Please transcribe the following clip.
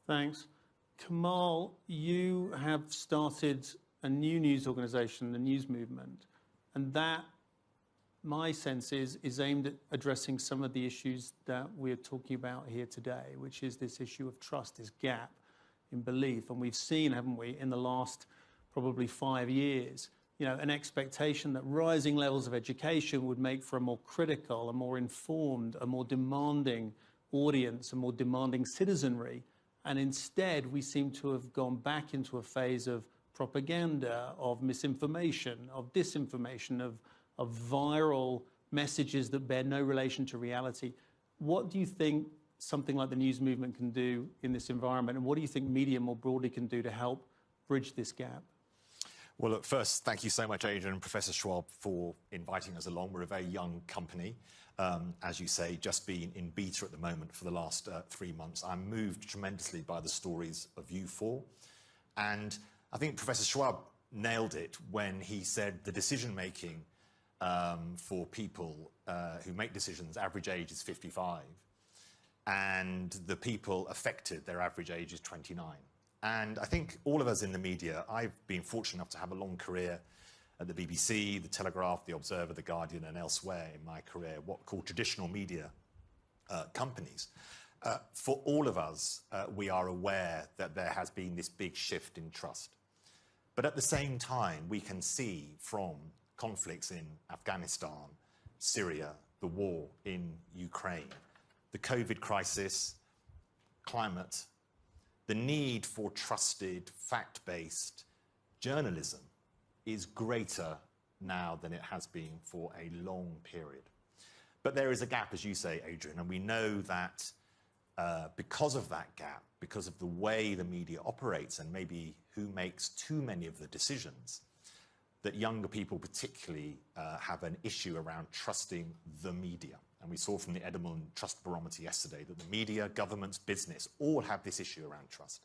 Thanks. Kamal, you have started a new news organisation, the News Movement, and that, my sense is aimed at addressing some of the issues that we're talking about here today, which is this issue of trust, this gap in belief. And we've seen, haven't we, in the last probably 5 years, an expectation that rising levels of education would make for a more critical, a more informed, a more demanding audience, a more demanding citizenry. And instead, we seem to have gone back into a phase of propaganda, of misinformation, of disinformation, of viral messages that bear no relation to reality. What do you think something like the News Movement can do in this environment? And what do you think media more broadly can do to help bridge this gap? Well, look, first, thank you so much, Adrian and Professor Schwab, for inviting us along. We're a very young company, as you say, just been in beta at the moment for the last 3 months. I'm moved tremendously by the stories of you four. And I think Professor Schwab nailed it when he said the decision-making for people who make decisions, average age is 55, and the people affected, their average age is 29. And I think all of us in the media, I've been fortunate enough to have a long career at the BBC, the Telegraph, the Observer, the Guardian, and elsewhere in my career, what called traditional media companies. For all of us, we are aware that there has been this big shift in trust. But at the same time, we can see from conflicts in Afghanistan, Syria, the war in Ukraine, the COVID crisis, climate, the need for trusted, fact-based journalism is greater now than it has been for a long period. But there is a gap, as you say, Adrian, and we know that because of that gap, because of the way the media operates and maybe who makes too many of the decisions, that younger people particularly have an issue around trusting the media. And we saw from the Edinburgh Trust Barometer yesterday that the media, governments, business all have this issue around trust.